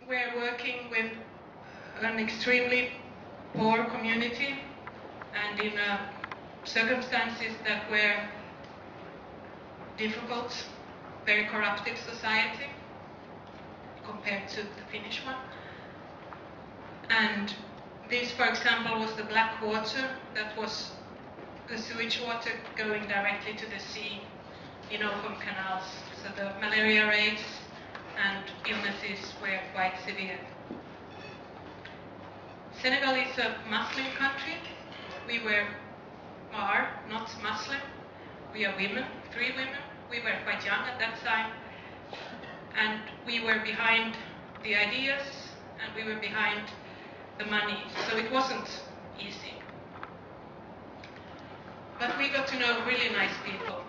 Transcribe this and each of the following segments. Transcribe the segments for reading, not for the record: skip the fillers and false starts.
we're working with an extremely poor community and in circumstances that were difficult, very corrupted society compared to the Finnish one. And this, for example, was the black water that was the sewage water going directly to the sea in open canals. So the malaria rates and illnesses were quite severe. Senegal is a Muslim country. We are not Muslim. We are women, 3 women. We were quite young at that time. And we were behind the ideas and we were behind the money. So it wasn't easy. But we got to know really nice people.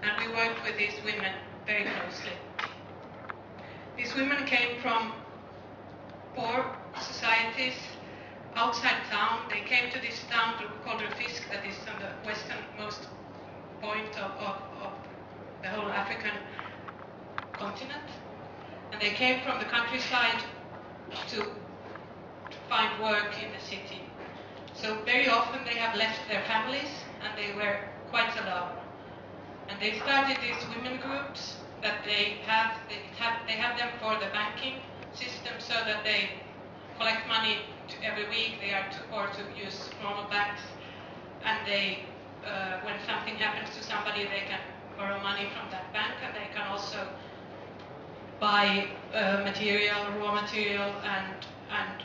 And we worked with these women very closely. These women came from poor societies outside town. They came to this town called Kulshresth, that is on the westernmost point of the whole African continent. And they came from the countryside to find work in the city. So very often they have left their families and they were quite alone. And they started these women groups that they have them for the banking system, so that they collect money every week. They are or to use normal banks, and they, when something happens to somebody, they can borrow money from that bank, and they can also buy raw material, and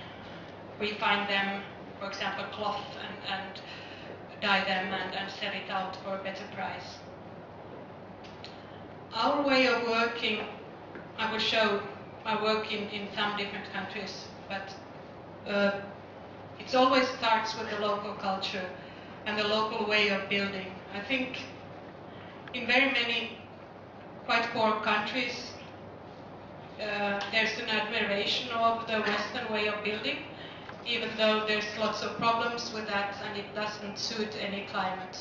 refine them, for example, cloth, and dye them and sell it out for a better price. Our way of working, I will show our work in some different countries, but it always starts with the local culture and the local way of building. I think in very many quite poor countries, there's an admiration of the Western way of building, even though there's lots of problems with that and it doesn't suit any climate.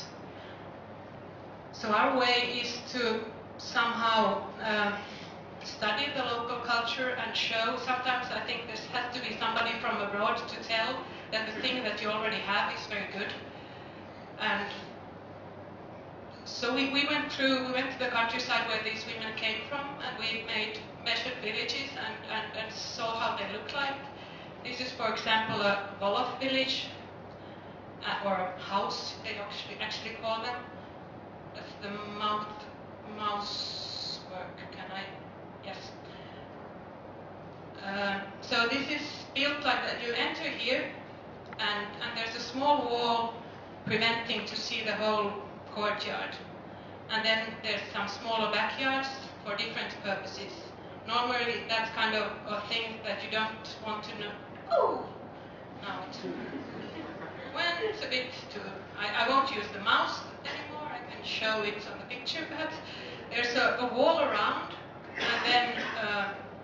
So our way is to somehow study the local culture and show. Sometimes I think there has to be somebody from abroad to tell that the thing that you already have is very good. And so we went to the countryside where these women came from, and we measured villages and saw how they look like. This is, for example, a Wolof village, or a house, they actually call them. That's the mouse work, can I? Yes. So this is built like that. You enter here, and there's a small wall preventing to see the whole courtyard. And then there's some smaller backyards for different purposes. Normally that's kind of a thing that you don't want to know. Oh! No. When it's a bit too... I won't use the mouse anymore. I can show it on the picture perhaps. There's a wall around, and then...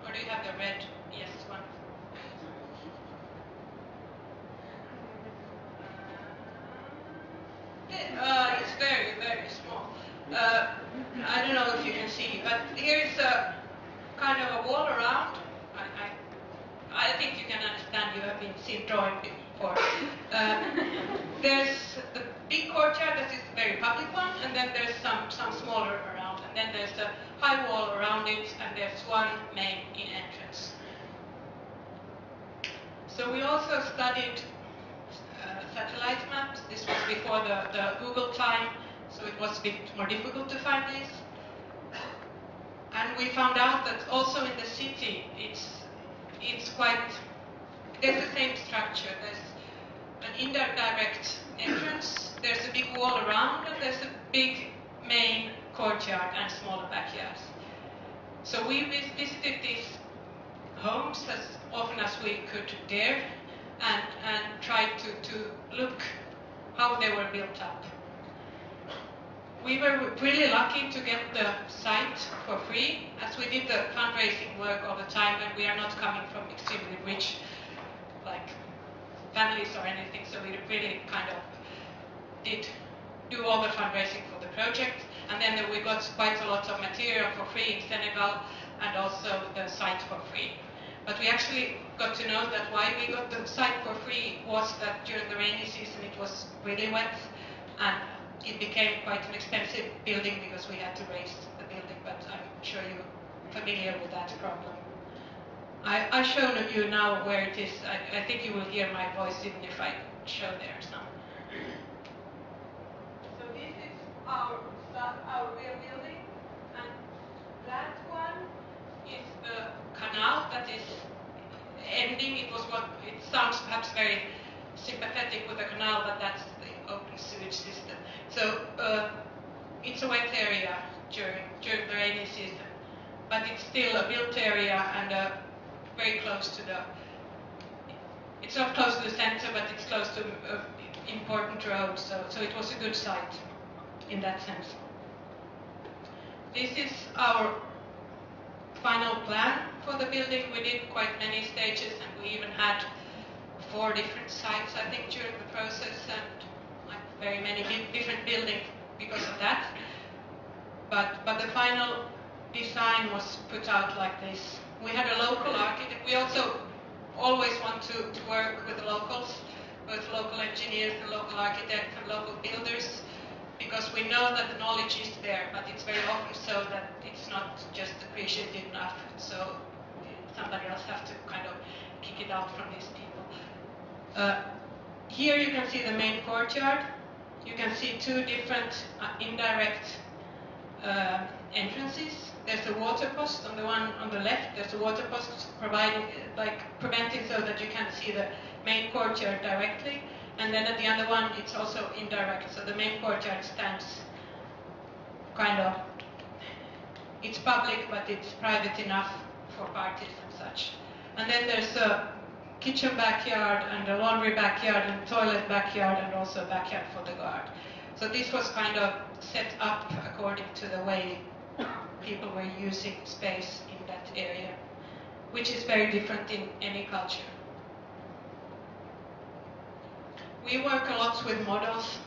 or do you have the red? Yes, one. It's very, very small. I don't know if you can see, but here's a kind of a wall around. I think you can understand, you have seen drawing before. There's the big courtyard, that is the very public one, and then there's some smaller around, and then there's a high wall around it, and there's one main entrance. So we also studied satellite maps. This was before the Google time, so it was a bit more difficult to find this. And we found out that also in the city, it's quite, there's the same structure. There's an indirect entrance, there's a big wall around, and there's a big main courtyard and smaller backyards. So we visited these homes as often as we could dare, and tried to look how they were built up. We were really lucky to get the site for free, as we did the fundraising work all the time, and we are not coming from extremely rich like families or anything, so we really kind of did do all the fundraising for the project, and then we got quite a lot of material for free in Senegal, and also the site for free. But we actually got to know that why we got the site for free was that during the rainy season it was really wet and it became quite an expensive building because we had to raise the building, but I'm sure you're familiar with that problem. I'll show you now where it is. I think you will hear my voice even if I show there some. So this is our real building, and that one is the canal that is ending. It sounds perhaps very sympathetic with the canal, but that's the open sewage system. So it's a wet area during the rainy season, but it's still a built area and very close to the. It's not close to the center, but it's close to important roads. So it was a good site in that sense. This is our final plan for the building. We did quite many stages, and we even had 4 different sites, I think, during the process, and like very many different buildings because of that. But the final design was put out like this. We had a local architect. We also always want to work with the locals, both local engineers and local architects and local builders, because we know that the knowledge is there, but it's very often so that it's not just appreciated enough. So somebody else has to kind of kick it out from these people. Here you can see the main courtyard. You can see 2 different indirect entrances. There's a water post on the one on the left. There's a water post preventing so that you can see the main courtyard directly. And then at the other one, it's also indirect. So the main courtyard stands kind of, it's public, but it's private enough for parties and such. And then there's a kitchen backyard and a laundry backyard and toilet backyard and also a backyard for the guard. So this was kind of set up according to the way people were using space in that area, which is very different in any culture. We work a lot with models.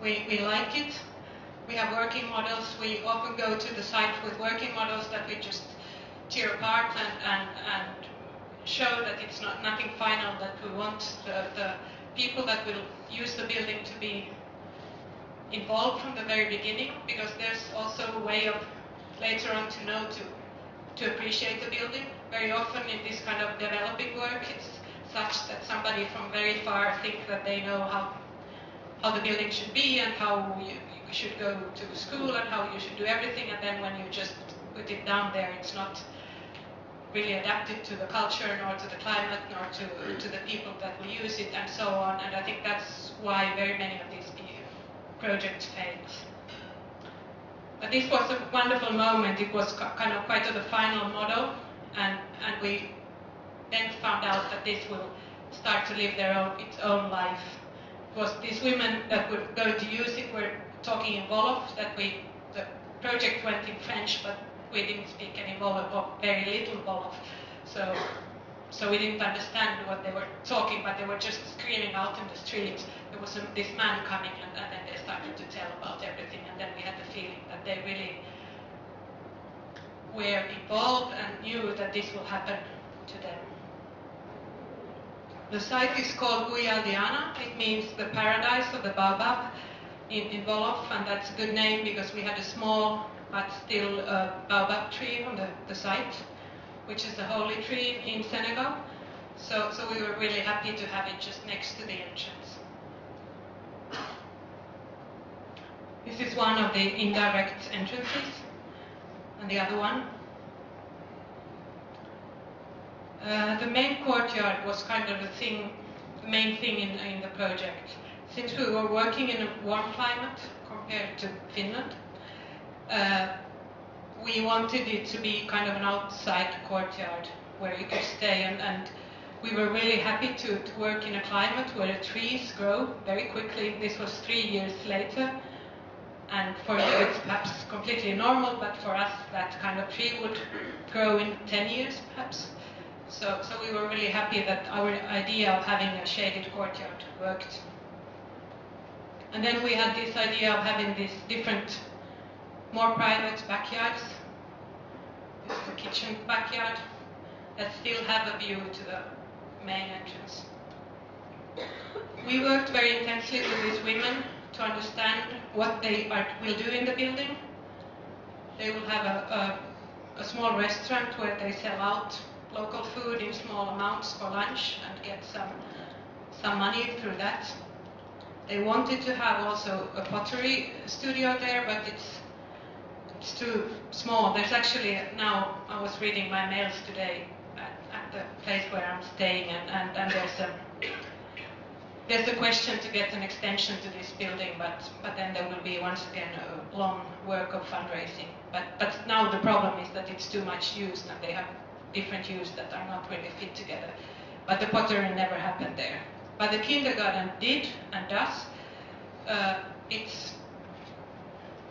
We like it. We have working models. We often go to the site with working models that we just tear apart and show that it's nothing final, that we want the people that will use the building to be involved from the very beginning, because there's also a way of later on to know to appreciate the building. Very often in this kind of developing work, it's such that somebody from very far think that they know how the building should be and how you should go to school and how you should do everything, and then when you just put it down there, it's not really adapted to the culture, nor to the climate, nor to the people that will use it, and so on. And I think that's why very many of these projects fail. But this was a wonderful moment. It was kind of quite the final model, and we then found out that this will start to live its own life. It was these women that were going to use it were talking in Wolof, the project went in French, but we didn't speak any Wolof, or very little Wolof. So we didn't understand what they were talking, but they were just screaming out in the street. There was this man coming, and then they started to tell about everything, and then we had the feeling that they really were involved and knew that this will happen to them. The site is called Buyaldiana. It means the paradise of the baobab in Wolof, and that's a good name because we had a small but still baobab tree on the site, which is a holy tree in Senegal. So we were really happy to have it just next to the entrance. This is one of the indirect entrances, and the other one. The main courtyard was kind of the main thing in the project. Since we were working in a warm climate compared to Finland, we wanted it to be kind of an outside courtyard where you could stay, and we were really happy to work in a climate where the trees grow very quickly. This was 3 years later, and for you it's perhaps completely normal, but for us that kind of tree would grow in 10 years perhaps. So we were really happy that our idea of having a shaded courtyard worked. And then we had this idea of having these different, more private backyards. This is the kitchen backyard. that still have a view to the main entrance. We worked very intensely with these women to understand what they will do in the building. They will have a small restaurant where they sell out local food in small amounts for lunch and get some money through that. They wanted to have also a pottery studio there, but it's too small. There's actually, now I was reading my mails today at the place where I'm staying, and there's a question to get an extension to this building, but then there will be once again a long work of fundraising. But now the problem is that it's too much used, and they have different use that are not really fit together. But the pottery never happened there. But the kindergarten did and does.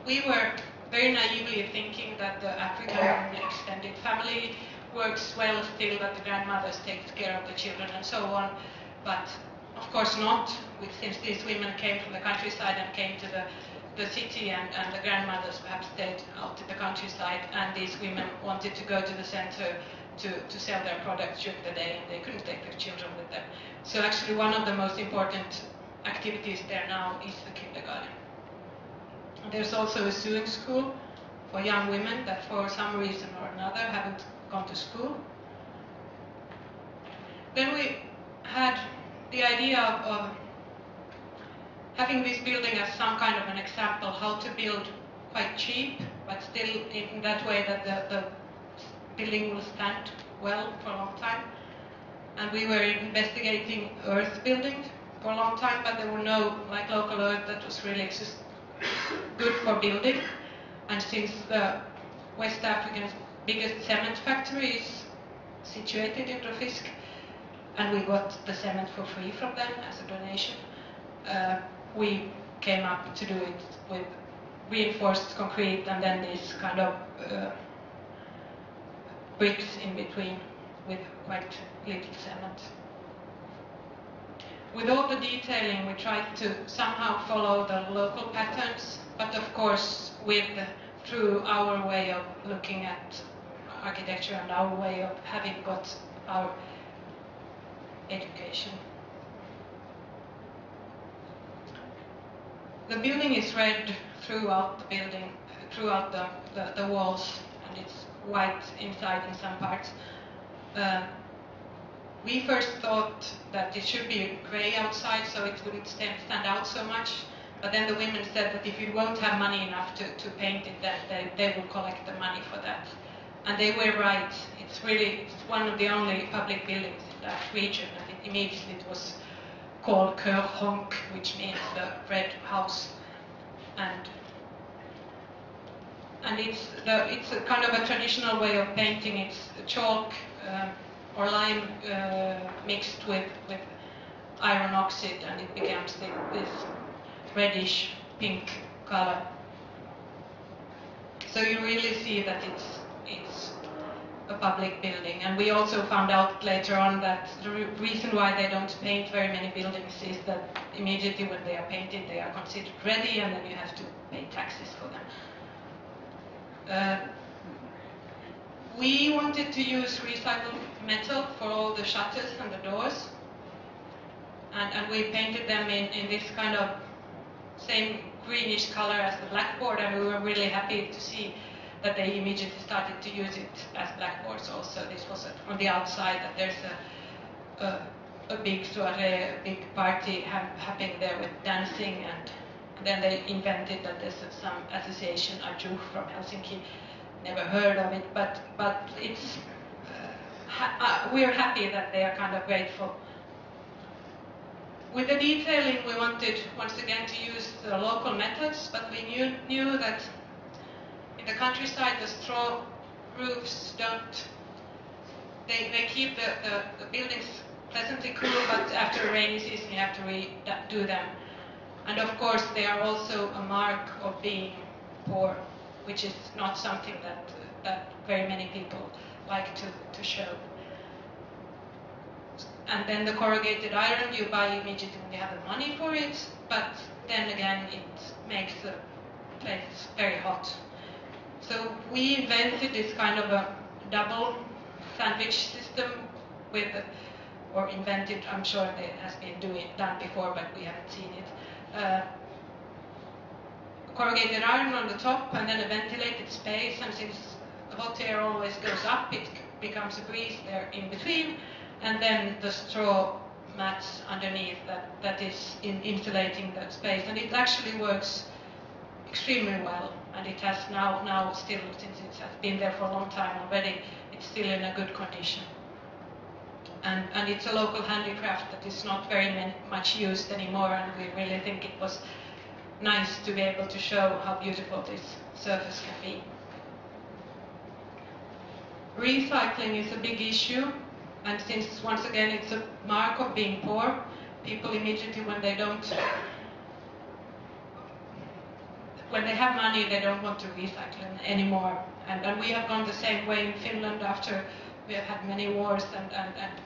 We were very naively thinking that the African extended family works well still, that the grandmothers take care of the children and so on. But of course not, since these women came from the countryside and came to the city, and the grandmothers perhaps stayed out in the countryside, and these women wanted to go to the center to sell their products during the day, and they couldn't take their children with them. So actually one of the most important activities there now is the kindergarten. There's also a sewing school for young women that for some reason or another haven't gone to school. Then we had the idea of having this building as some kind of an example how to build quite cheap, but still in that way that the building will stand well for a long time. And we were investigating earth building for a long time, but there were no local earth that was really good for building. And since the West African's biggest cement factory is situated in Röfisk, and we got the cement for free from them as a donation, we came up to do it with reinforced concrete and then these kind of bricks in between with quite little cement. With all the detailing, we tried to somehow follow the local patterns, but of course through our way of looking at architecture and our way of having got our education. The building is red throughout the building, throughout the walls, and it's white inside in some parts. We first thought that it should be grey outside so it wouldn't stand out so much, but then the women said that if you won't have money enough to paint it, then they will collect the money for that. And they were right. It's one of the only public buildings in that region, and immediately it was called Kör Honk, which means the red house. And it's a kind of a traditional way of painting. It's chalk or lime mixed with iron oxide, and it becomes this reddish pink color. So you really see that it's a public building. And we also found out later on that the reason why they don't paint very many buildings is that immediately when they are painted they are considered ready, and then you have to pay taxes for them. We wanted to use recycled metal for all the shutters and the doors, and we painted them in this kind of same greenish color as the blackboard, and we were really happy to see that they immediately started to use it as blackboards also. This was on the outside, that there's a big soiree, a big party happening there with dancing, and then they invented that there's some association, Aju from Helsinki. Never heard of it, but it's we're happy that they are kind of grateful. With the detailing, we wanted once again to use the local methods, but we knew that in the countryside the straw roofs they keep the buildings pleasantly cool, but after a rainy season you have to redo them. And of course they are also a mark of being poor, which is not something that very many people like to show. And then the corrugated iron you buy immediately when you have the money for it, but then again it makes the place very hot. So we invented this kind of a double sandwich system system with, or invented, I'm sure it has been done before, but we haven't seen it. Corrugated iron on the top and then a ventilated space, and since the hot air always goes up, it becomes a breeze there in between, and then the straw mats underneath that is insulating that space, and it actually works extremely well, and it has now still, since it has been there for a long time already, it's still in a good condition. And it's a local handicraft that is not very much used anymore, and we really think it was nice to be able to show how beautiful this surface can be. Recycling is a big issue, and since once again it's a mark of being poor, people immediately when they have money, they don't want to recycle anymore. And we have gone the same way in Finland after we have had many wars, and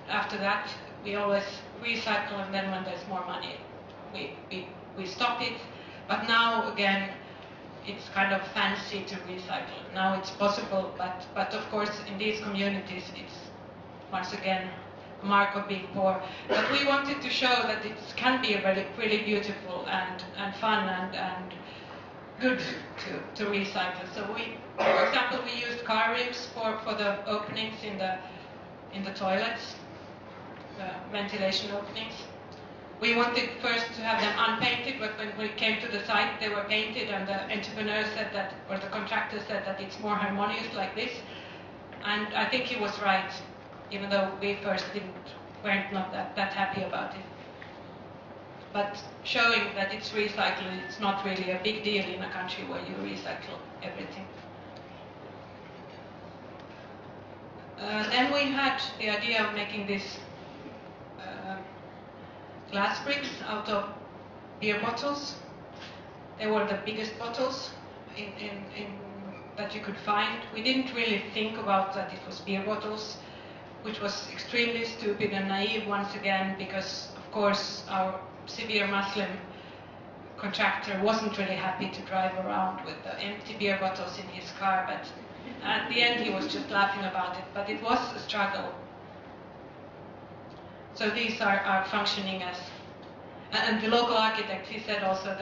after that we always recycle, and then when there's more money we stop it. But now again it's kind of fancy to recycle. Now it's possible, but of course in these communities it's once again a mark of being poor. But we wanted to show that it can be really beautiful and fun and good to recycle. So for example, we used car rims for the openings in the toilets, the ventilation openings. We wanted first to have them unpainted, but when we came to the site, they were painted, and the entrepreneur said that, or the contractor said that it's more harmonious like this. And I think he was right, even though we first weren't not that happy about it. But showing that it's recycling, it's not really a big deal in a country where you recycle everything. Then we had the idea of making this glass bricks out of beer bottles. They were the biggest bottles that you could find. We didn't really think about that it was beer bottles, which was extremely stupid and naive once again, because of course our severe Muslim contractor wasn't really happy to drive around with the empty beer bottles in his car, but at the end he was just laughing about it, but it was a struggle. So these are functioning as, and the local architect, he said also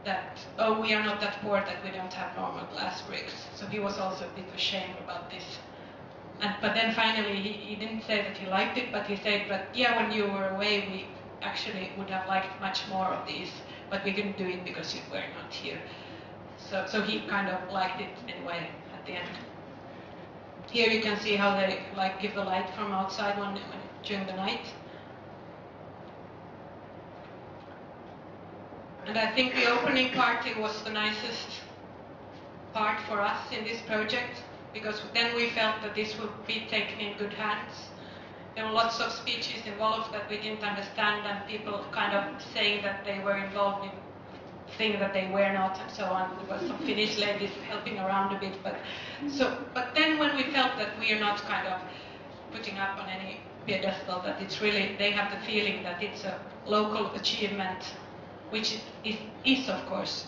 that oh, we are not that poor that we don't have normal glass bricks. So he was also a bit ashamed about this. But then finally he didn't say that he liked it, but he said, but yeah, when you were away we actually would have liked much more of these, but we couldn't do it because you were not here. So he kind of liked it anyway at the end. Here you can see how they give the light from outside during the night. And I think the opening party was the nicest part for us in this project, because then we felt that this would be taken in good hands. There were lots of speeches involved that we didn't understand, and people kind of saying that they were involved in things that they were not, and so on. There were some Finnish ladies helping around a bit, but then when we felt that we are not kind of putting up on any pedestal, that it's really, they have the feeling that it's a local achievement, which it is of course,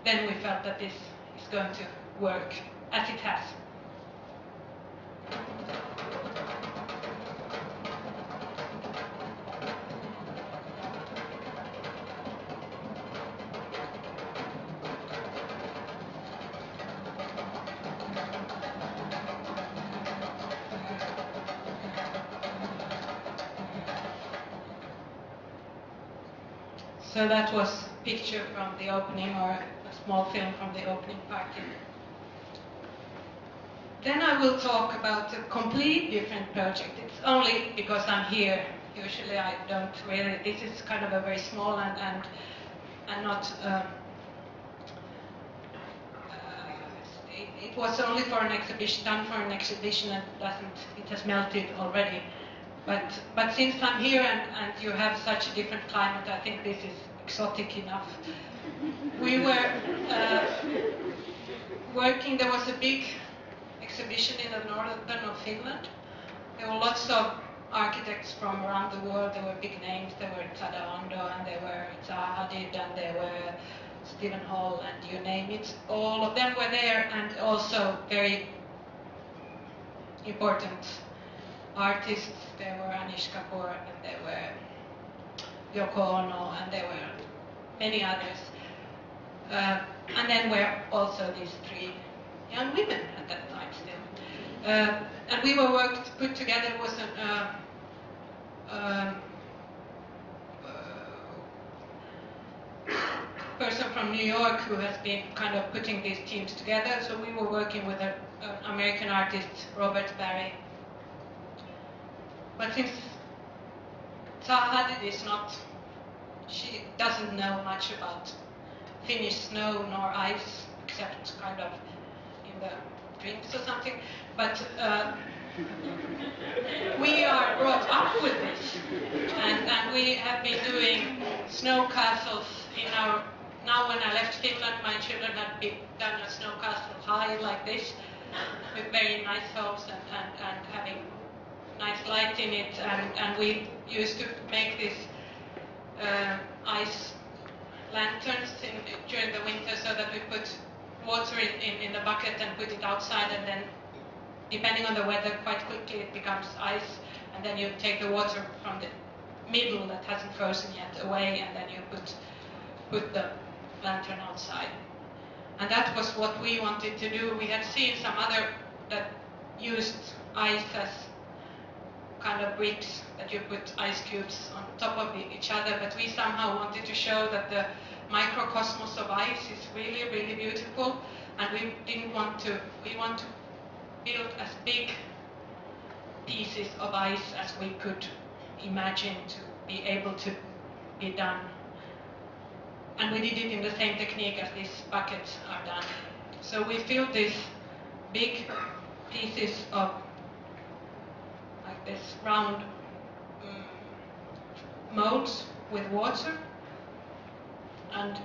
then we felt that this is going to work as it has. So that was a picture from the opening, or a small film from the opening party. Then I will talk about a complete different project. It's only because I'm here. Usually I don't really, this is kind of a very small and not, it was only for an exhibition, done for an exhibition, and it has melted already. But since I'm here and you have such a different climate, I think this is exotic enough. We were working, there was a big exhibition in the northern of Finland. There were lots of architects from around the world. There were big names. There were Tadando, and there were Zaha Hadid, and there were Stephen Hall, and you name it. All of them were there, and also very important artists. There were Anish Kapoor, and there were Yoko Ono, and there were many others. And then were also these 3 young women at that time still. And we were put together was a person from New York who has been kind of putting these teams together. So we were working with an American artist, Robert Barry. But since Hadid is not, she doesn't know much about Finnish snow nor ice, except kind of in the drinks or something. But we are brought up with this, and we have been doing snow castles in our. Now, when I left Finland, my children had done a snow castle high like this, with very nice homes and having nice light in it. And we used to make these ice lanterns during the winter, so that we put water in the bucket and put it outside, and then, depending on the weather, quite quickly it becomes ice, and then you take the water from the middle that hasn't frozen yet away, and then you put the lantern outside. And that was what we wanted to do. We had seen some other that used ice as kind of bricks that you put ice cubes on top of each other, but we somehow wanted to show that the microcosmos of ice is really, really beautiful, and we want to build as big pieces of ice as we could imagine to be able to be done. And we did it in the same technique as these buckets are done. So we filled these big pieces of like this round molds with water. And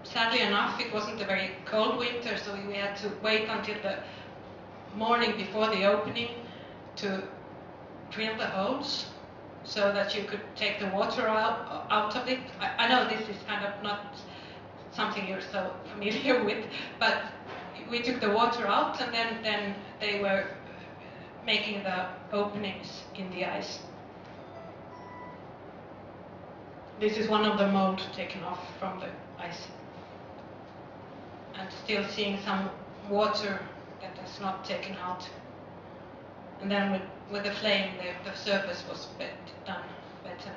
sadly enough, it wasn't a very cold winter, so we had to wait until the morning before the opening to drill the holes, so that you could take the water out of it. I know this is kind of not something you're so familiar with, but we took the water out, and then they were making the openings in the ice. This is one of the molds taken off from the ice. And still seeing some water that is not taken out. And then with the flame, the surface was done better.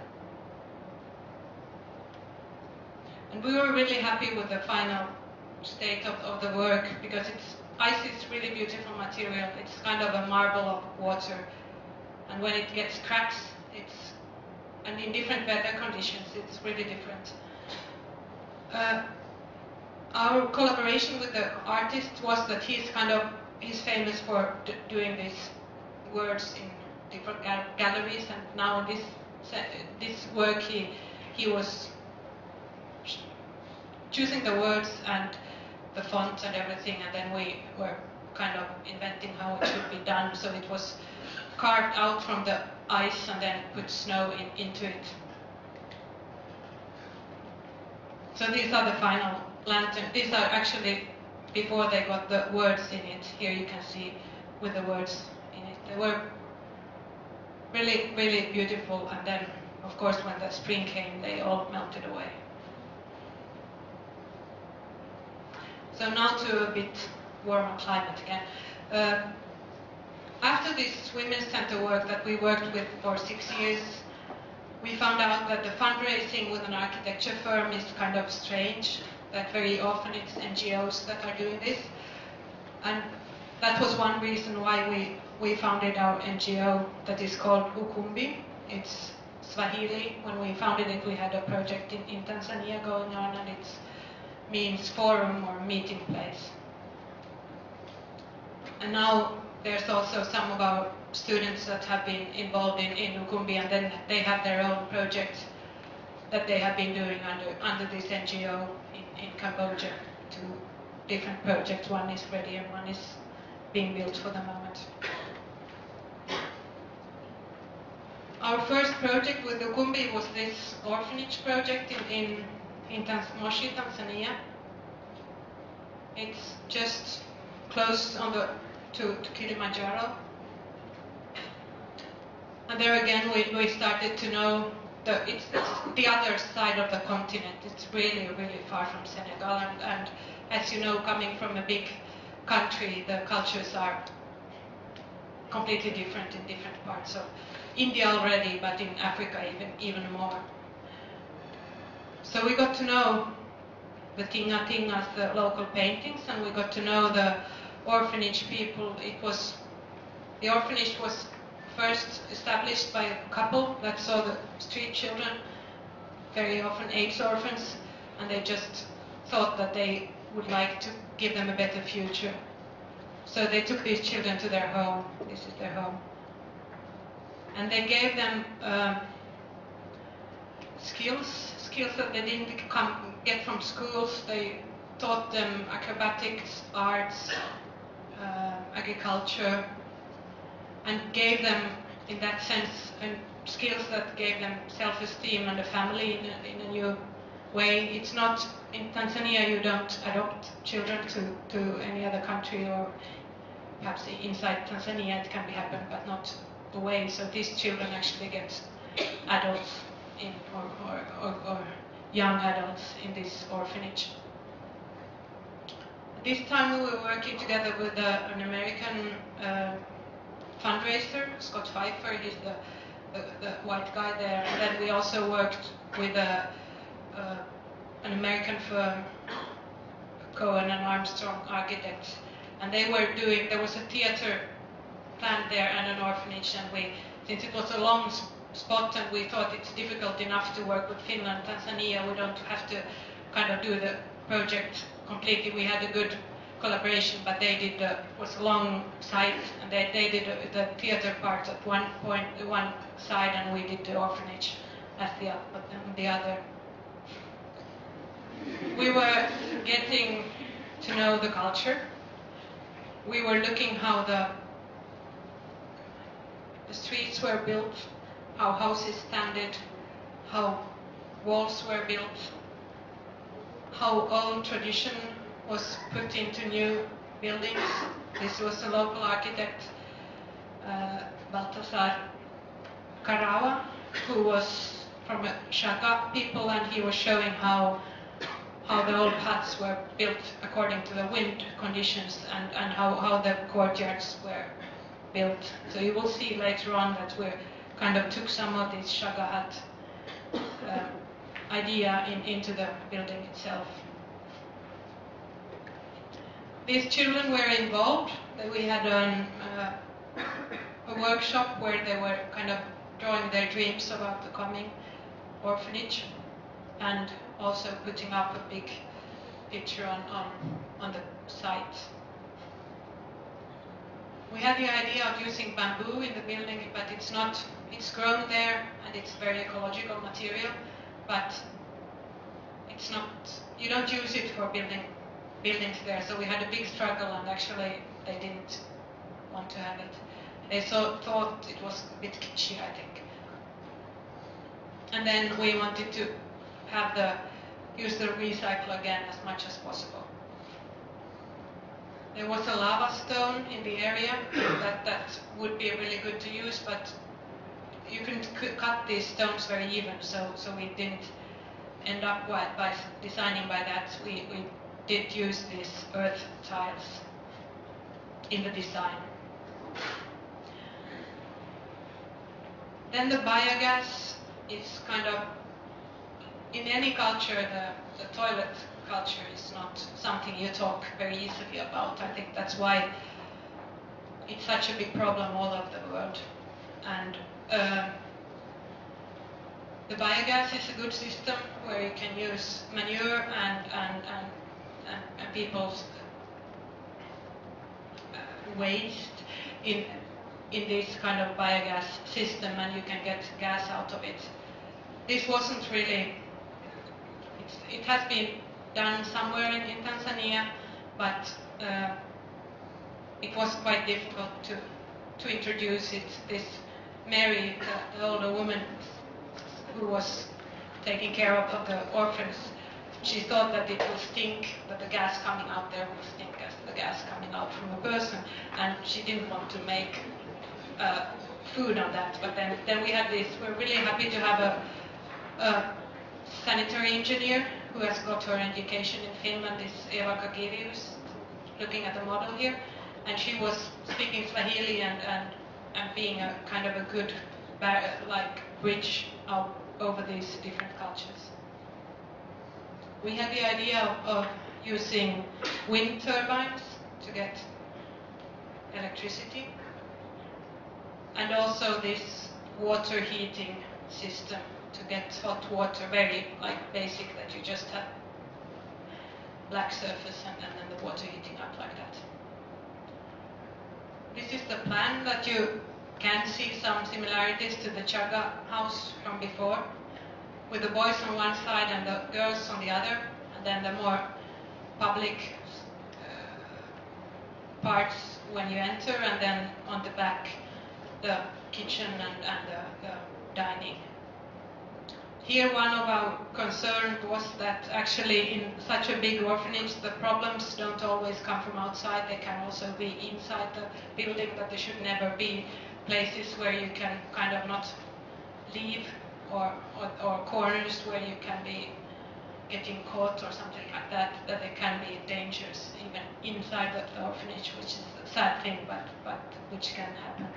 And we were really happy with the final state of the work, because ice is really beautiful material. It's kind of a marble of water, and when it gets cracks, and in different weather conditions, it's really different. Our collaboration with the artist was that he's famous for doing these words in different galleries, and now this work he was choosing the words and the font and everything, and then we were kind of inventing how it should be done. So it was carved out from the ice and then put snow into it. So these are the final lanterns. These are actually before they got the words in it. Here you can see with the words in it. They were really, really beautiful, and then of course when the spring came, they all melted away. So now to a bit warmer climate again. After this women's center work that we worked with for 6 years, we found out that the fundraising with an architecture firm is kind of strange, that very often it's NGOs that are doing this. And that was one reason why we founded our NGO that is called Ukumbi. It's Swahili. When we founded it, we had a project in Tanzania going on, and it means forum or meeting place. And now there's also some of our students that have been involved in Ukumbi, and then they have their own project that they have been doing under this NGO in Cambodia. 2 different projects. One is ready and one is being built for the moment. Our first project with Ukumbi was this orphanage project in Moshi, Tanzania. It's just close to Kilimanjaro. And there again, we started to know it's the other side of the continent. It's really, really far from Senegal. And as you know, coming from a big country, the cultures are completely different in different parts of India already, but in Africa even more. So we got to know the Tinga Tingas, the local paintings, and we got to know the orphanage people. The orphanage was first established by a couple that saw the street children, very often AIDS orphans, and they just thought that they would like to give them a better future. So they took these children to their home. This is their home. And they gave them skills that they didn't get from schools. They taught them acrobatics, arts, agriculture, and gave them, in that sense, skills that gave them self-esteem and a family in a new way. It's not, in Tanzania you don't adopt children to any other country, or perhaps inside Tanzania it can be happen, but not away. So these children actually get adults or young adults in this orphanage. This time we were working together with an American fundraiser, Scott Pfeiffer. He's the white guy there. And then we also worked with an American firm, Cohen and Armstrong Architects, and they were doing. There was a theater planned there and an orphanage, and since it was a long spot and we thought it's difficult enough to work with Finland, Tanzania, we don't have to kind of do the project completely. We had a good collaboration, but they did was a long site, and they did the theater part at one side, and we did the orphanage at the other. We were getting to know the culture. We were looking how the streets were built, how houses standed, how walls were built, how old tradition was put into new buildings. This was a local architect, Baltasar Karawa, who was from a Shaka people, and he was showing how the old huts were built according to the wind conditions, and how the courtyards were built. So you will see later on that we kind of took some of this Shaka hut idea into the building itself. These children were involved. We had a workshop where they were kind of drawing their dreams about the coming orphanage, and also putting up a big picture on the site. We had the idea of using bamboo in the building, but it's grown there and it's very ecological material, but it's not, you don't use it for buildings there. So we had a big struggle, and actually they didn't want to have it. They thought it was a bit kitschy, I think. And then we wanted to use the recycle again as much as possible. There was a lava stone in the area that would be really good to use, but you can cut these stones very even, so we didn't end up by designing by that. We did use these earth tiles in the design. Then the biogas is kind of, in any culture, the toilet culture is not something you talk very easily about. I think that's why it's such a big problem all over the world. And the biogas is a good system where you can use manure and people's waste in this kind of biogas system, and you can get gas out of it. This wasn't really, it has been done somewhere in Tanzania, but it was quite difficult to introduce it. This Mary, the older woman who was taking care of the orphans, she thought that it would stink, that the gas coming out there would stink as the gas coming out from a person, and she didn't want to make food on that. But then we had this. We're really happy to have a sanitary engineer who has got her education in Finland. This Eva Kakirius, looking at the model here, and she was speaking Swahili and being a kind of a good bridge over these different cultures. We had the idea of using wind turbines to get electricity, and also this water heating system to get hot water, very basic, that you just have black surface and then the water heating up like that. This is the plan that you can see some similarities to the Chaga house from before, with the boys on one side and the girls on the other, and then the more public parts when you enter, and then on the back the kitchen and the dining. Here one of our concerns was that actually in such a big orphanage the problems don't always come from outside, they can also be inside the building, that there should never be places where you can kind of not leave, or corners where you can be getting caught or something like that, that there can be dangers even inside the orphanage, which is a sad thing, but which can happen.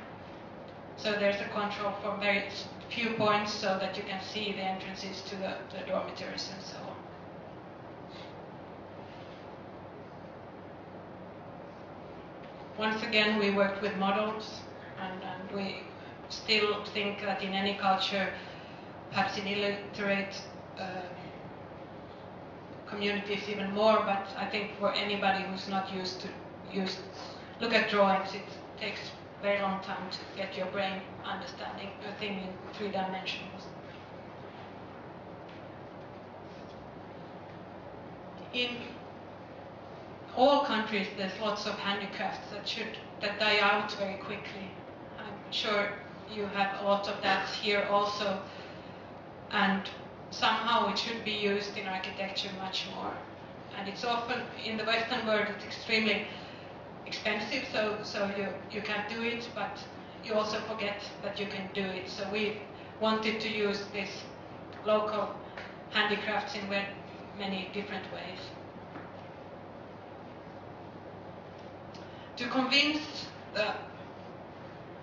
So there's a control from very few points so that you can see the entrances to the dormitories and so on. Once again, we worked with models, and we still think that in any culture, perhaps in illiterate communities even more, but I think for anybody who's not used to look at drawings, it takes a very long time to get your brain understanding a thing in 3 dimensions. In all countries, there's lots of handicrafts that die out very quickly. I'm sure you have a lot of that here also, and somehow it should be used in architecture much more. And it's often, in the Western world, it's extremely expensive, so you can't do it, but you also forget that you can do it. So we wanted to use this local handicrafts in many different ways. To convince the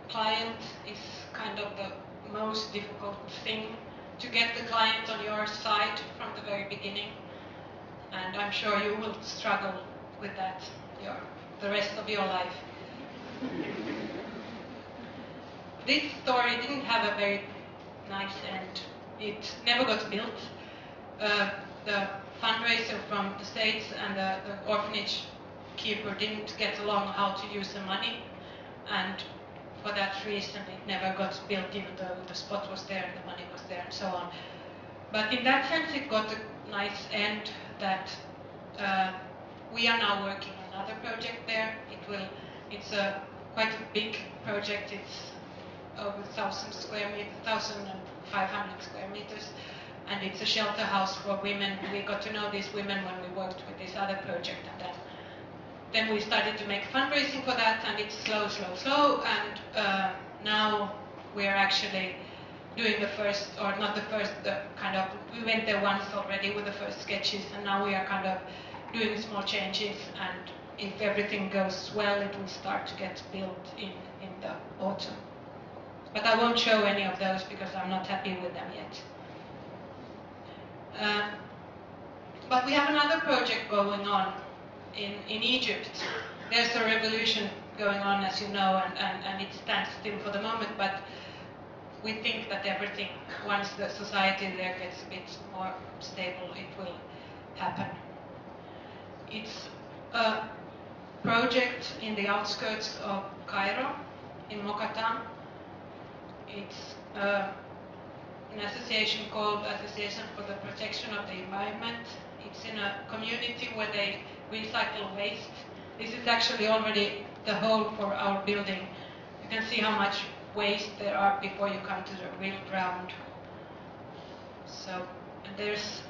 client is kind of the most difficult thing, to get the client on your side from the very beginning, and I'm sure you will struggle with that the rest of your life. This story didn't have a very nice end. It never got built. The fundraiser from the States and the orphanage keeper didn't get along how to use the money, and for that reason it never got built, even though the spot was there and the money was there and so on. But in that sense it got a nice end, that we are now working on another project there. It's a quite a big project. It's over 1,000 square meters, 1,500 square meters, and it's a shelter house for women. We got to know these women when we worked with this other project, and then we started to make fundraising for that, and it's slow, and now we're actually doing the first, or not the first, we went there once already with the first sketches, and now we are kind of doing small changes, and if everything goes well, it will start to get built in the autumn. But I won't show any of those because I'm not happy with them yet. But we have another project going on in Egypt. There's a revolution going on, as you know, and it stands still for the moment, but we think that everything, once the society there gets a bit more stable, it will happen. It's a project in the outskirts of Cairo, in Mokattam. It's an association called Association for the Protection of the Environment. It's in a community where they recycle waste. This is actually already the hole for our building. You can see how much waste there are before you come to the real ground. So there's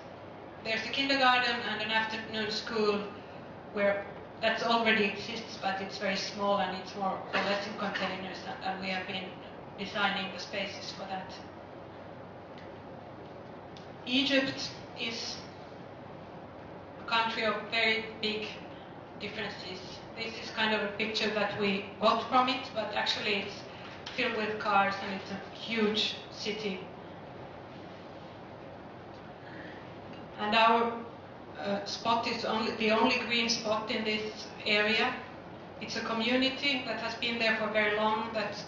a kindergarten and an afternoon school where that already exists, but it's very small and it's more or less in containers, and we have been designing the spaces for that. Egypt is a country of very big differences. This is kind of a picture that we got from it, but actually it's filled with cars and it's a huge city. And our spot is the only green spot in this area. It's a community that has been there for very long, that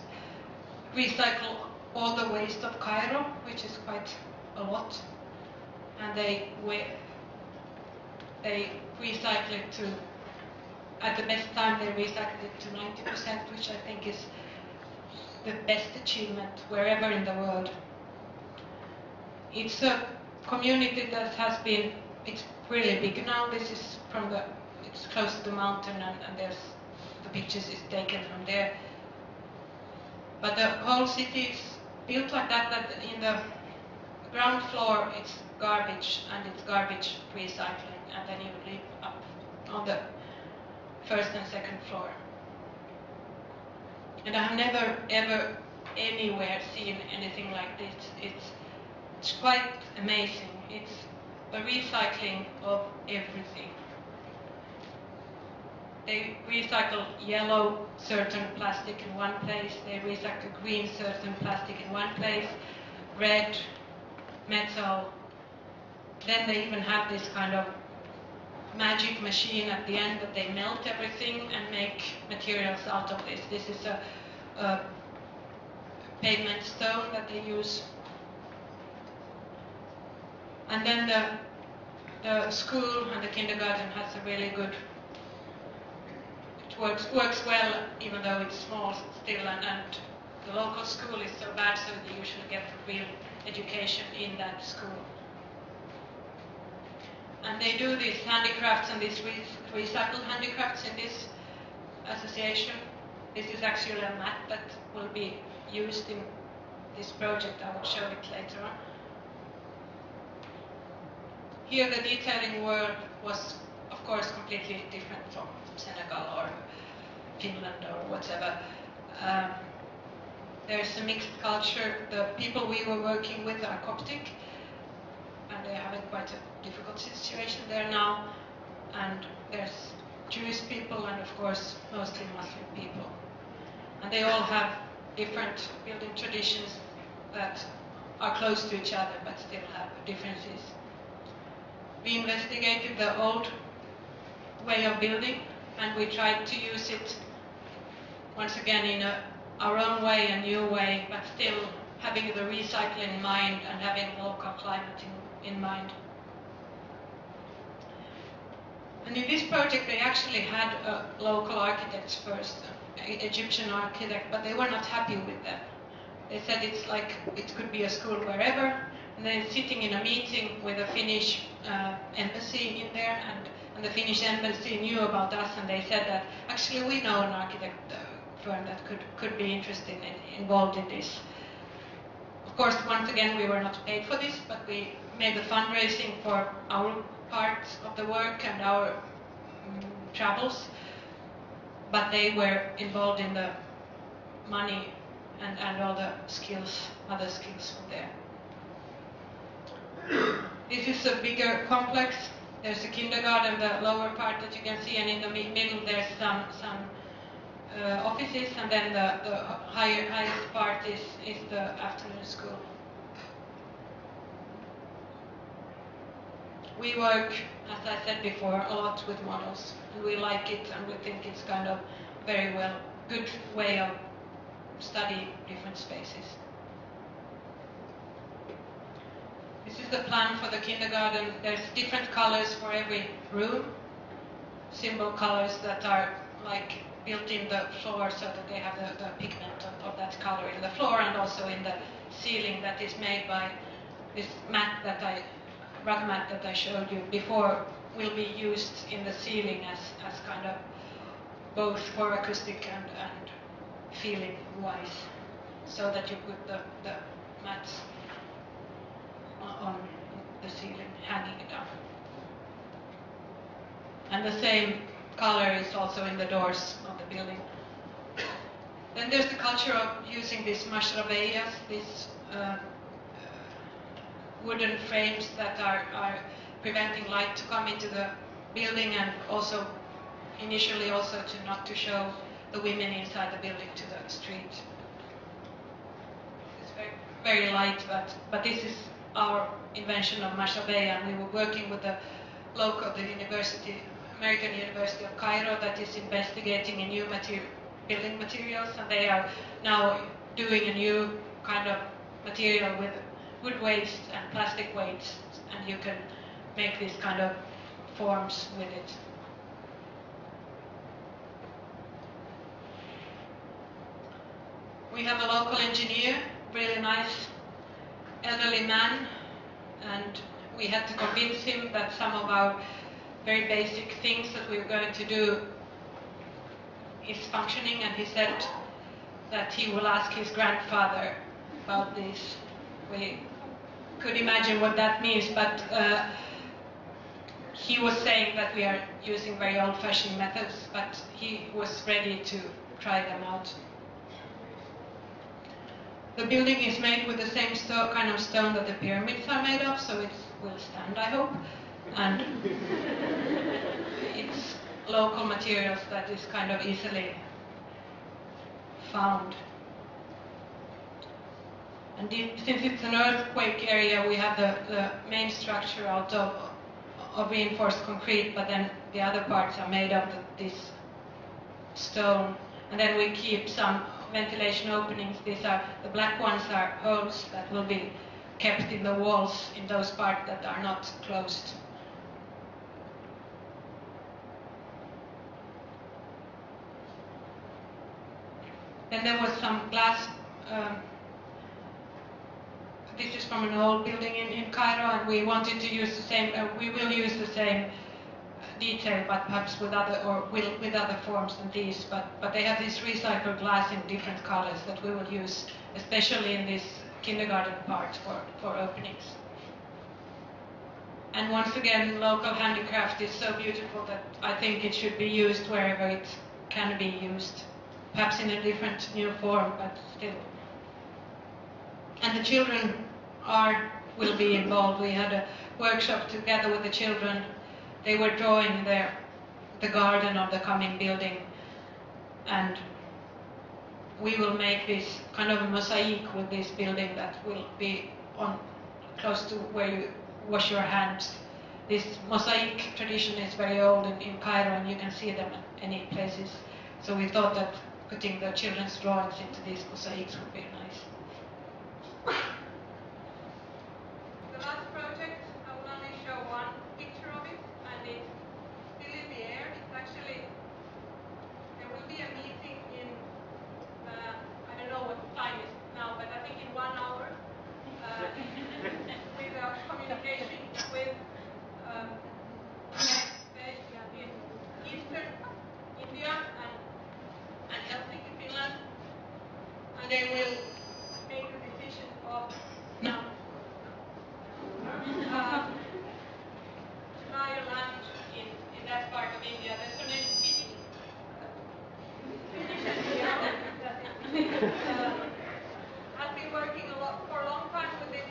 recycle all the waste of Cairo, which is quite a lot. And they recycle it to, at the best time they recycle it to 90%, which I think is the best achievement wherever in the world. It's a community that has been, it's really big now. This is from it's close to the mountain, and there's the pictures is taken from there. But the whole city is built like that, that in the ground floor it's garbage, and it's garbage recycling, and then you live up on the first and second floor. And I have never ever anywhere seen anything like this. It's quite amazing. It's a recycling of everything. They recycle yellow certain plastic in one place, they recycle green certain plastic in one place, red, metal. Then they even have this kind of magic machine at the end that they melt everything and make materials out of this. This is a pavement stone that they use. And then the school and the kindergarten has a really good, it works well even though it's small still, and the local school is so bad, so they usually get real education in that school. And they do these handicrafts and these recycled handicrafts in this association. This is actually a mat that will be used in this project. I will show it later on. Here the detailing world was, of course, completely different from Senegal or Finland or whatever. There's a mixed culture. The people we were working with are Coptic, and they're having quite a difficult situation there now. And there's Jewish people and, of course, mostly Muslim people. And they all have different building traditions that are close to each other but still have differences. We investigated the old way of building, and we tried to use it once again in our own way, a new way, but still having the recycling in mind and having local climate in mind. And in this project they actually had local architects first, Egyptian architect, but they were not happy with them. They said it's like it could be a school wherever. And then sitting in a meeting with a Finnish embassy in there, and the Finnish embassy knew about us, and they said that actually we know an architect firm that could be interested involved in this. Of course, once again, we were not paid for this, but we made the fundraising for our part of the work and our travels, but they were involved in the money and all the skills, other skills were there. This is a bigger complex. There's a kindergarten, the lower part that you can see, and in the middle there's some offices, and then the highest part is the afternoon school. We work, as I said before, a lot with models, and we like it, and we think it's kind of very good way of studying different spaces. This is the plan for the kindergarten. There's different colors for every room, symbol colors that are like built in the floor so that they have the pigment of that color in the floor, and also in the ceiling that is made by this rug mat that I showed you before will be used in the ceiling as kind of both for acoustic and feeling wise, so that you put the mats on the ceiling, hanging it up. And the same color is also in the doors of the building. Then there's the culture of using these mashrabeyas, these wooden frames that are preventing light to come into the building, and also initially also not to show the women inside the building to the street. It's very light, but this is our invention of mashabeya, and we were working with the local, the university, American University of Cairo, that is investigating a new building materials, and they are now doing a new kind of material with wood waste and plastic waste, and you can make these kind of forms with it. We have a local engineer, really nice elderly man, and we had to convince him that some of our very basic things that we were going to do is functioning, and he said that he will ask his grandfather about this. We could imagine what that means, but he was saying that we are using very old-fashioned methods, but he was ready to try them out. The building is made with the same kind of stone that the pyramids are made of, so it will stand, I hope. And it's local materials that is kind of easily found. And since it's an earthquake area, we have the main structure out of reinforced concrete, but then the other parts are made of this stone. And then we keep some ventilation openings. The black ones are holes that will be kept in the walls in those parts that are not closed. Then there was some glass. This is from an old building in Cairo, and we wanted to use the same. We will use the same detail, but perhaps with other forms than these. But they have this recycled glass in different colors that we will use, especially in this kindergarten part for openings. And once again, local handicraft is so beautiful that I think it should be used wherever it can be used, perhaps in a different new form, but still. And the children will be involved. We had a workshop together with the children. They were drawing the garden of the coming building, and we will make this kind of a mosaic with this building that will be close to where you wash your hands. This mosaic tradition is very old in Cairo, and you can see them in any places. So we thought that putting the children's drawings into these mosaics would be nice. The last project, I will only show one picture of it, and it's still in the air. It's actually, there will be a meeting in, I don't know what the time is now, but I think in 1 hour, with communication with in Eastern India and Helsinki, Finland, and they will make the decision of fly or land in that part of India. That's the name I've been working for a long time with this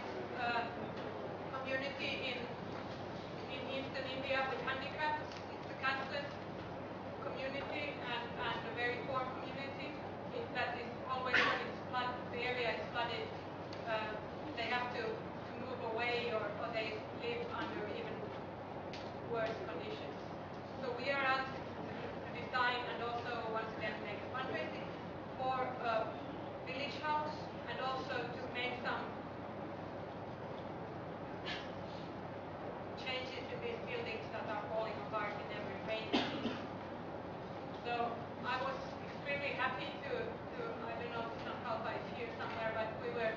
community in Eastern India with handicrafts. It's a cashless community and a very poor community. That is always when it's flooded, the area is flooded, they have to move away or they live under even worse conditions. So we are asked to design and also once again make a fundraising for a village house and also to make some changes to these buildings that are falling apart in every rain season. So I was extremely happy to I don't know, Kalpa is here somewhere, but we were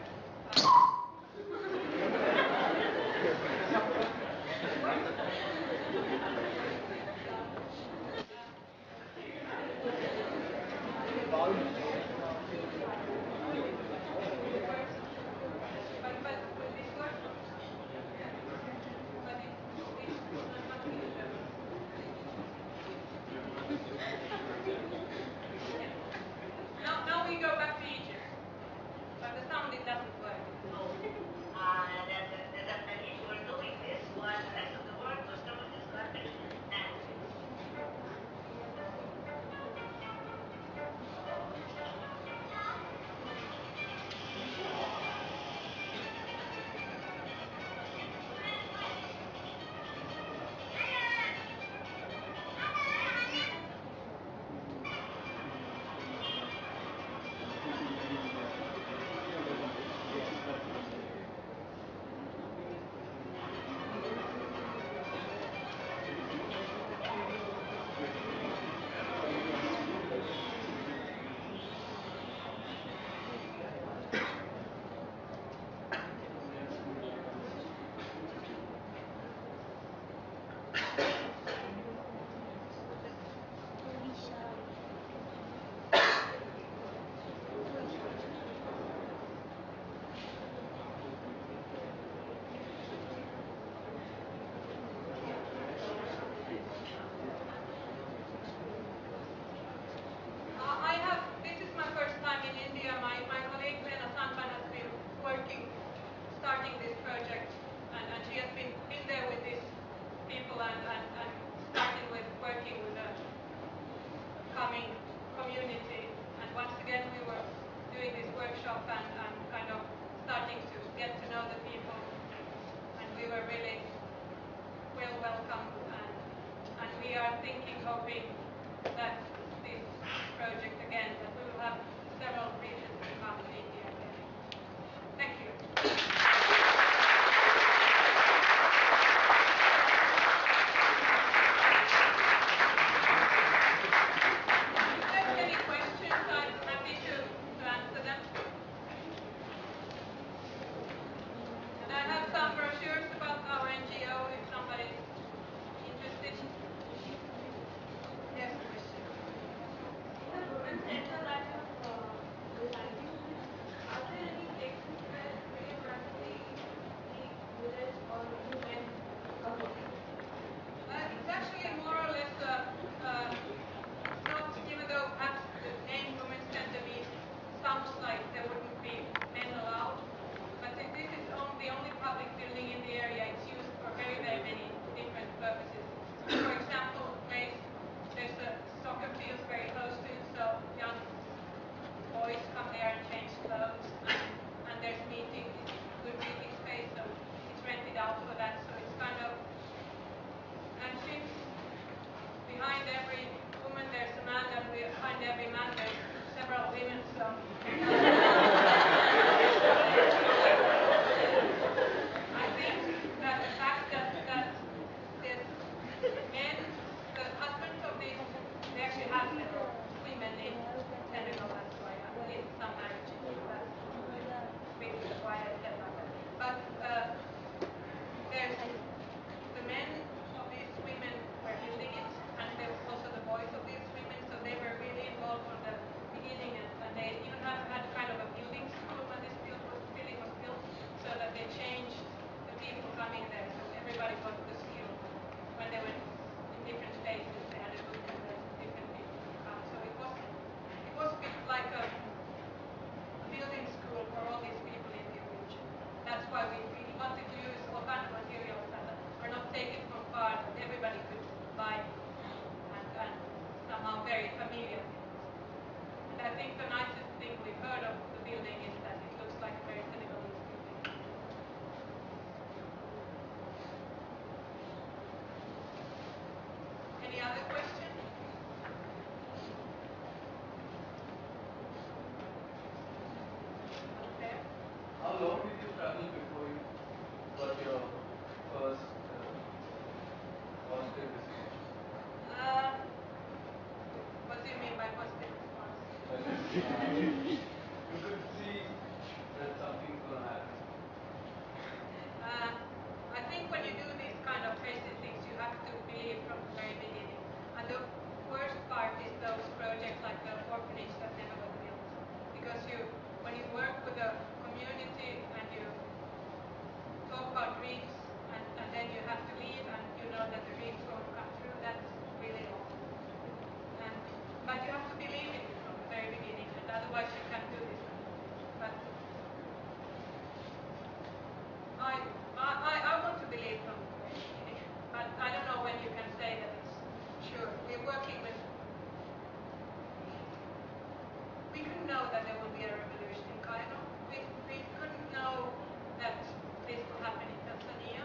are thinking, hoping that this project again, that we will have several regions to come to India again. Thank you. If there's any questions, I'm happy to answer them. And I have some brochures about our NGO if somebody's interested. Yes, question. Are there any places where university village or women It's actually more or less not, even though at the name Women's Center sounds like there wouldn't be men allowed, but this is the only public building in the area. It's used for very, very many different purposes. For example, there's a soccer field very close to it, so young boys come there and change clothes, and there's meeting, good meeting space, so it's rented out for that, so it's kind of, and since behind every woman there's a man, and behind every man there's several women, so I think that the fact that the men, the husbands of these, they actually have several women in Senegal, that's why I believe some marriages that's with the quiet and like that. But there's the men of these women were building it, and there was also the boys of these women, so they were really involved from the beginning, and they even had kind of a building school when this building was built, so that they changed the people coming there, so everybody got the skill. When they went in different phases, they had a book and then different people to come. So it was a bit like a building school for all these people in the region. That's why we really wanted to use all kinds of materials that are not taken from far, that everybody could buy and somehow very familiar things. And I think the nicest thing we've heard of the building is that it looks like a very Senegalese building. Any other question? Okay. How long did you travel before you got your first positive decision? What do you mean by positive response? You could see that something's going to happen. I think when you do these kind of crazy things, you have to believe from the very beginning. And the worst part is those projects like the orphanage that never got built. Because when you work with a community and you talk about dreams and then you have to leave and you know that the dreams won't come true, that's really awful. But you have to believe in it from the very beginning, and otherwise you can't do this. But I want to believe from the very beginning, but I don't know when you can say that it's sure. We're working with. We couldn't know that there will be a revolution in Cairo. We couldn't know that this will happen in Tanzania.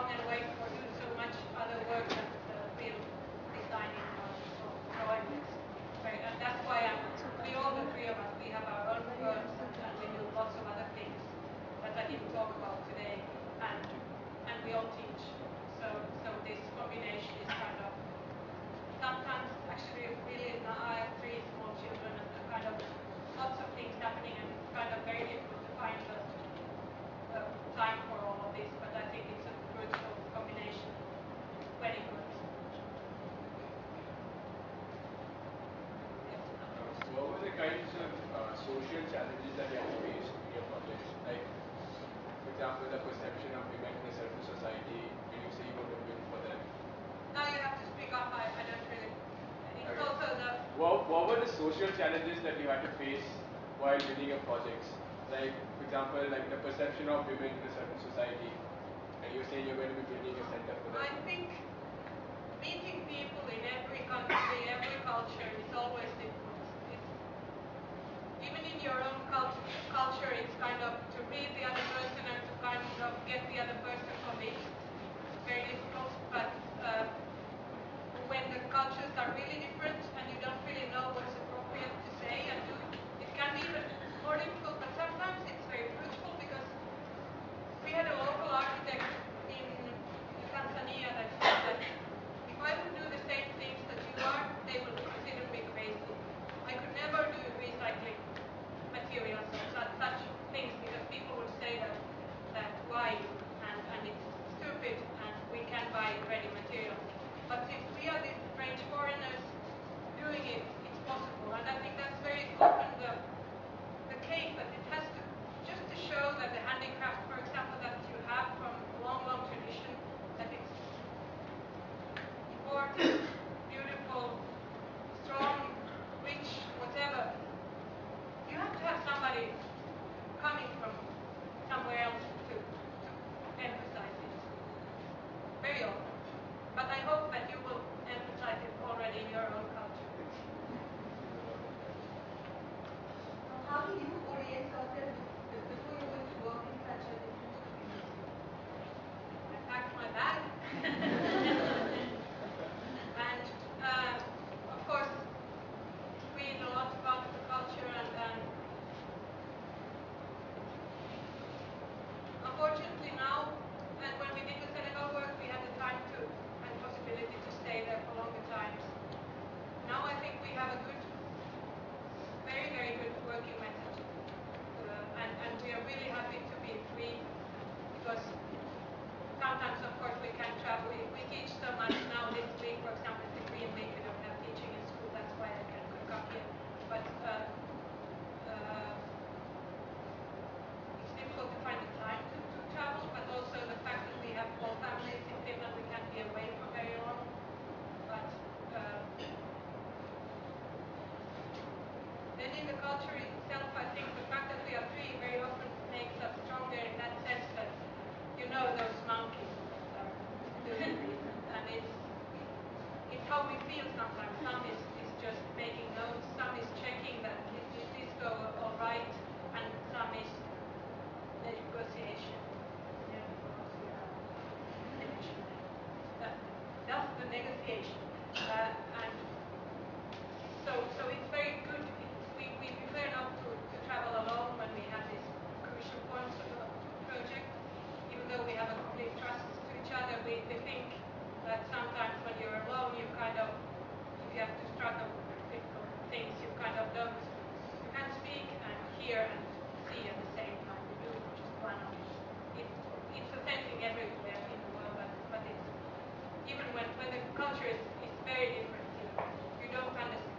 long and wait for doing so much other work than real designing or drawing this. Right? And that's why we all the three of us, we have our own firms and we do lots of other things that I didn't talk about today. And we all teach. So this combination is kind of sometimes actually really, I have 3 small children and kind of lots of things happening and it's kind of very difficult to find the time for all of this, but I think it's a fruitful combination. Very good. Yes. What were the kinds of social challenges that you had to face in your projects? Like, for example, the perception of women in a certain society, when you say you want to win for them. Now you have to speak up, I don't really. It's Okay. also the. What were the social challenges that you had to face while winning your projects? Like, for example, like the perception of women in a certain society, and you're saying you're going to be building a center for I them. think meeting people in every country, every culture is always difficult. Even in your own culture, it's kind of to read the other person and to kind of get the other person convinced. It's very difficult, but when the cultures are really different and you don't really know what's appropriate to say and do, it can be even more difficult, but sometimes it's very fruitful because we had a local architect in Tanzania that said that if I would do the same things that you are, they would consider me crazy. I could never do recycling materials or such things because people would say that why and it's stupid and we can buy ready materials. But since we are these strange foreigners doing it, it's possible. And I think that's very often the case that it has to, just to show that the handicraft, for example, that you have from long tradition, that it's important, beautiful, strong, rich, whatever. You have to have somebody coming from somewhere else to emphasize it. Very often. But I hope that you will emphasize it already in your own culture. How do you orient yourself before you go to work in such a different community? I packed my bag. And of course, read a lot about the culture and unfortunately now, and when we did the Senegal work, we had the time to and possibility to stay there for longer times. Now I think we have a good, very, very good working method. And we are really happy to be free because sometimes, of course, we can travel. We teach so much now this week, for example, the Korean week, we don't have teaching in school, that's why I could come here. But it's difficult to find the time to travel, but also the fact that we have whole families in Finland, we can't be away for very long. But then in the culture itself, I think the fact that we are free very often makes us stronger in that sense that you know those monkeys are doing it, and it's how we feel sometimes. Some is just making notes, some is checking that is this go all right, and some is negotiation. Yeah, because we are that's the negotiation, and so it's very good. We prefer not to travel alone when we have these crucial points of the project. Even though we have a complete trust to each other, we think that sometimes when you're alone, you kind of, if you have to struggle with difficult things, you kind of don't, you can't speak and hear and see at the same time. You do just one of it. It's the same thing everywhere in the world, but it's, even when the culture is very different, you don't understand,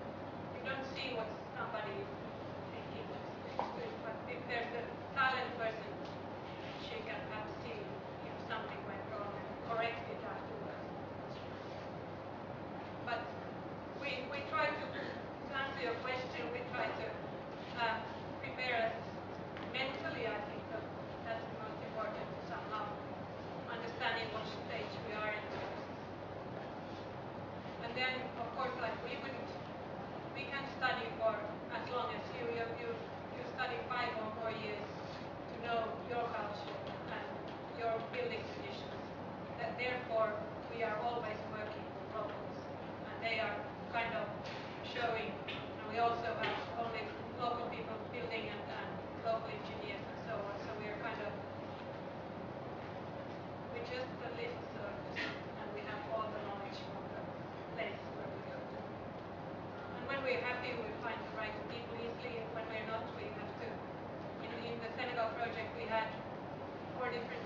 you don't see what somebody is thinking. But if there's a silent person, she can perhaps see if something went wrong and correct it afterwards. But we try to answer your question, we try to prepare us mentally. I think that's the most important to somehow understanding what stage we are in. And then, of course, like we can study for as long as you study 5 or more years to know your culture and your building conditions. therefore we are always working with locals, and they are kind of showing, and we also have only local people building and local engineers and so on, so we are kind of, we're just a little service, and we have all the knowledge from the place where we go to. And when we're happy, we find the right people easily, and when we're not, we have to. In the Senegal project, we had 4 different